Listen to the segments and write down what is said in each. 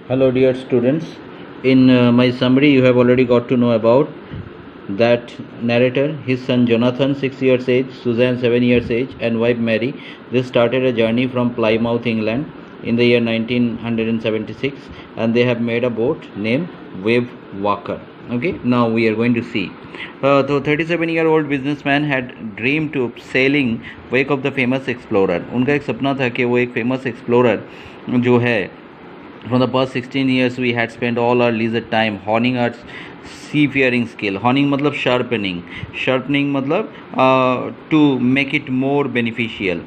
Hello, dear students. In my summary, you have already got to know about that narrator, his son Jonathan, 6 years age, Suzanne, 7 years age, and wife Mary. They started a journey from Plymouth, England in the year 1976, and they have made a boat named Wave Walker. Okay, now we are going to see. The 37-year-old businessman had dreamed of sailing wake of the famous explorer. उनका एक सपना था कि वो एक famous explorer जो है from the past 16 years we had spent all our leisure time honing our seafaring skill. Honing मतलब sharpening मतलब to make it more beneficial.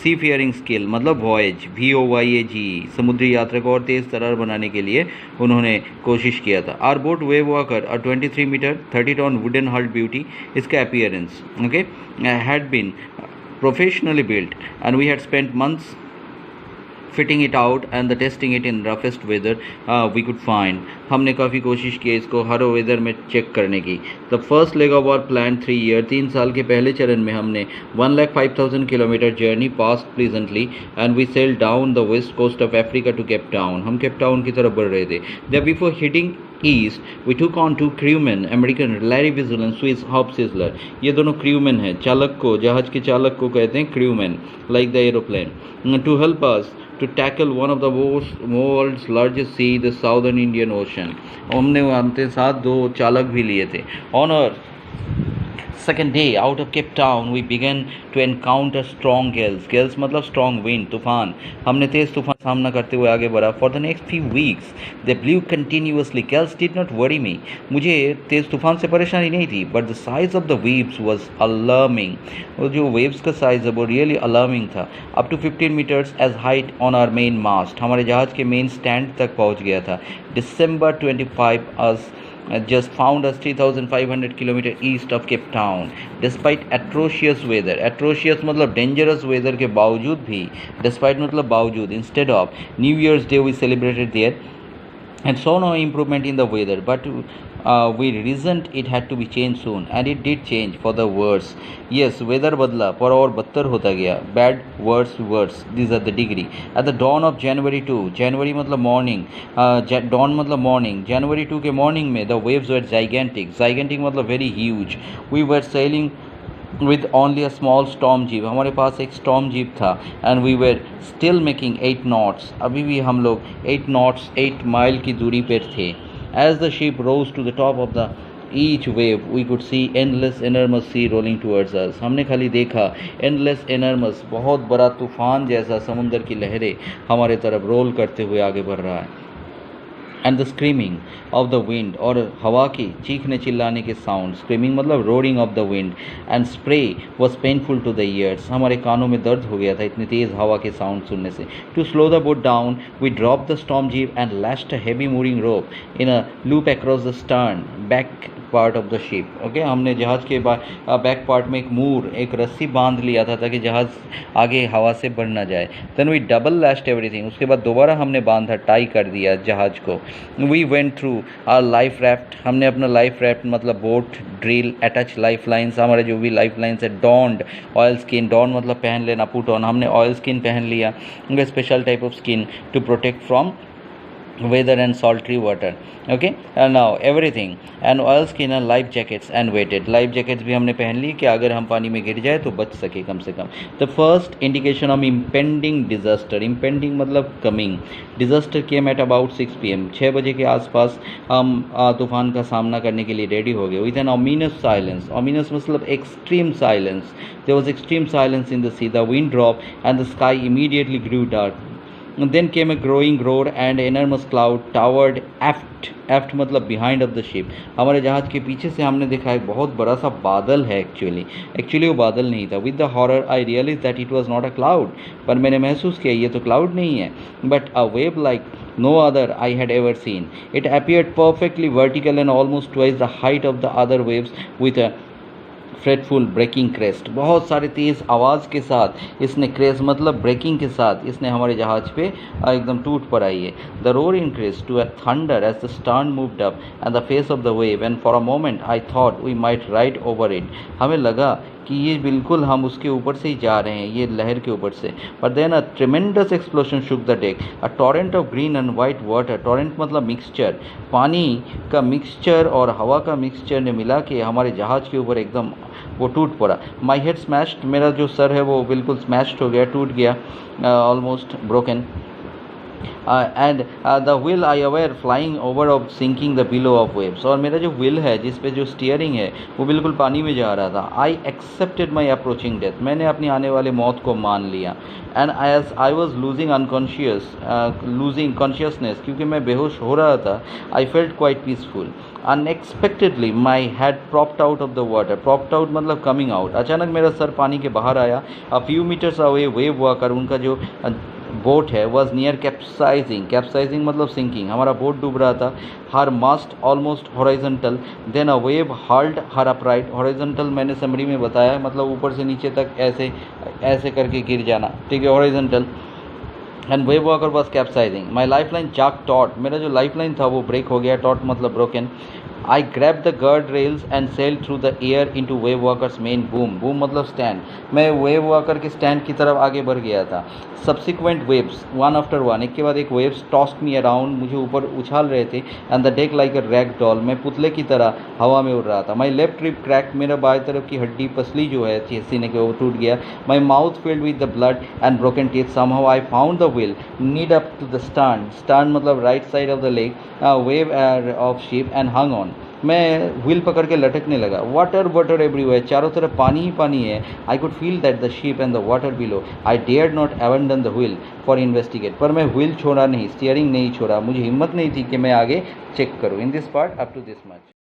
Seafaring skill मतलब वॉयज VOYAG समुद्री यात्रा को और तेज़ तरार बनाने के लिए उन्होंने कोशिश किया था. Our boat Wave Walker a 23 metre 30 ton wooden hulled beauty. इसका appearance okay had been professionally built and we had spent months fitting it out and the testing it in roughest weather we could find. हमने काफ़ी कोशिश की इसको हर weather में check करने की. The first leg of our plan 3 year 3 साल के पहले चरण में हमने 1,05,000 kilometre journey pass pleasantly and we sail down the west coast of Africa to Cape Town. हम केप टाउन की तरफ बढ़ रहे थे. The before hitting east we took on 2 crewman American Larry Vigil and Swiss Herb Seigler. ये दोनों crewman हैं. चालक को जहाज के चालक को कहते हैं crewman like the aeroplane to help us to tackle one of the world's largest sea, the Southern Indian Ocean. हमने उनके साथ 2 चालक भी लिए थे. On our second day out of Cape Town, we began to encounter strong gales मतलब strong wind, तूफान. हमने तेज़ तूफान सामना करते हुए आगे बढ़ा. For the next few weeks, they blew continuously. Gales did not worry me. मुझे तेज़ तूफान से परेशानी नहीं थी. But the size of the waves was alarming. वो जो waves का size है वो really alarming था. Up to 15 meters as height on our main mast. हमारे जहाज के main stand तक पहुँच गया था. December 25 us just found us 3,500 kilometre east of Cape Town. Despite atrocious weather. Atrocious मतलब डेंजरस वेदर के बावजूद भी, डिस्पाइट मतलब बावजूद, instead of new year's day we celebrated there and saw no improvement in the weather, but we reasoned it had to be changed soon, and it did change for the worse. Yes, weather badla पर और बदतर होता गया. Bad, worse. These are the degree. At the dawn of January 2, January मतलब morning, dawn मतलब morning, January 2 के morning में the waves were gigantic मतलब very huge. We were sailing with only a small storm jeep. हमारे पास एक storm jeep था and we were still making 8 knots. अभी भी हम लोग 8 knots 8 माइल की दूरी पर थे. As the ship rose to the top of the each wave, we could see endless enormous sea rolling towards us. हमने खाली देखा endless enormous बहुत बड़ा तूफान जैसा समुंदर की लहरें हमारे तरफ रोल करते हुए आगे बढ़ रहा है. And the screaming of the wind और हवा की चीखने चिल्लाने के साउंड. स्क्रीमिंग मतलब roaring of the wind and spray was painful to the ears. हमारे कानों में दर्द हो गया था इतनी तेज़ हवा के साउंड सुनने से. To slow the boat down we drop the storm jib and lashed a heavy moving rope in a loop across the stern back part of the ship. Okay, हमने जहाज़ के बैक पार्ट में एक रस्सी बांध लिया था ताकि जहाज़ आगे हवा से बढ़ ना जाए. Then we double lashed everything. उसके बाद दोबारा हमने बांधा, टाई कर दिया जहाज़ को. We went through our life raft. हमने अपना लाइफ रैफ्ट मतलब boat drill attach life lines, हमारे जो भी लाइफ लाइन्स है. Donned oil skin. डॉन मतलब पहन लेना, पुट ऑन. हमने ऑयल स्किन पहन लिया, special type of skin to protect from weather and sultry water. Okay, and now everything and oil skin and life jackets and weighted. life jackets भी हमने पहन ली कि अगर हम पानी में गिर जाए तो बच सके कम से कम. the first indication of impending disaster. impending मतलब coming. disaster came at about 6 p.m. 6 बजे के आसपास हम तूफान का सामना करने के लिए रेडी हो गए. with an ominous silence. ominous मतलब extreme silence. there was extreme silence in the sea. the wind dropped and the sky immediately grew dark. Then came a growing roar and enormous cloud towered aft. एफ्ट मतलब behind of the ship. हमारे जहाज़ के पीछे से हमने देखा एक बहुत बड़ा सा बादल है. एक्चुअली वो बादल नहीं था. With the horror I realise that it was not a cloud. पर मैंने महसूस किया ये तो क्लाउड नहीं है, but a wave like no other I had ever seen. It appeared perfectly vertical and almost twice the height of the other waves with a fretful breaking crest. बहुत सारे तेज़ आवाज़ के साथ इसने क्रेस्ट मतलब ब्रेकिंग के साथ इसने हमारे जहाज़ पे एकदम टूट पर आई है. The roar increase to a thunder as the stern moved up and the face of the wave and for a moment I thought we might ride over it. हमें लगा कि ये बिल्कुल हम उसके ऊपर से ही जा रहे हैं, ये लहर के ऊपर से। But then a tremendous explosion shook the deck, a torrent of green and white water, torrent मतलब मिक्सचर, पानी का मिक्सचर और हवा का मिक्सचर ने मिला के हमारे जहाज़ के ऊपर एकदम वो टूट पड़ा। माई हेड स्मैश्ड, मेरा जो सर है वो बिल्कुल स्मैश्ड हो गया, टूट गया, almost broken. And the wheel I aware flying over of sinking the below of waves, और मेरा जो व्हील है जिस पे जो स्टीयरिंग है वो बिल्कुल पानी में जा रहा था। I accepted my approaching death, मैंने अपनी आने वाले मौत को मान लिया। And as I was losing consciousness, क्योंकि मैं बेहोश हो रहा था, I felt quite peaceful. Unexpectedly my head propped out of the water, propped out मतलब कमिंग आउट, अचानक मेरा सर पानी के बाहर आया। A few meters away Wave Walker, उनका जो बोट है वॉज नियर कैप्साइजिंग, कैप्साइजिंग मतलब सिंकिंग, हमारा बोट डूब रहा था। Her mast almost horizontal, then a wave hurled her upright, horizontal मैंने समरी में बताया मतलब ऊपर से नीचे तक ऐसे ऐसे करके गिर जाना, ठीक है, horizontal. And wave walker was capsizing, my life line जाक टॉट, मेरा जो लाइफ लाइन था वो ब्रेक हो गया, टॉट मतलब broken. I grabbed the guard rails and sailed through the air into wave walker's main boom, boom मतलब stand, मैं वेव वॉकर के स्टैंड की तरफ आगे बढ़ गया था। Subsequent waves one after one, एक के बाद एक वेव्स टॉस्ड मी अराउंड, मुझे ऊपर उछाल रहे थे। And the deck like a rag doll, मैं पुतले की तरह हवा में उड़ रहा था। माई लेफ्ट रिब क्रैक, मेरा बाएं तरफ की हड्डी पसली जो है सीने के वो टूट गया। My mouth filled with the blood and broken teeth, somehow I found the wheel need up to the stern, stern मतलब right side of the lake, wave of ship and hung on, मैं wheel पकड़ के लटकने लगा। Water water everywhere, चारों तरफ पानी ही पानी है। I could feel that the ship and the water below, I dared not abandon the wheel for investigate, पर मैं व्हील छोड़ा नहीं, स्टीयरिंग नहीं छोड़ा, मुझे हिम्मत नहीं थी कि मैं आगे चेक करूँ। In this part up to this much.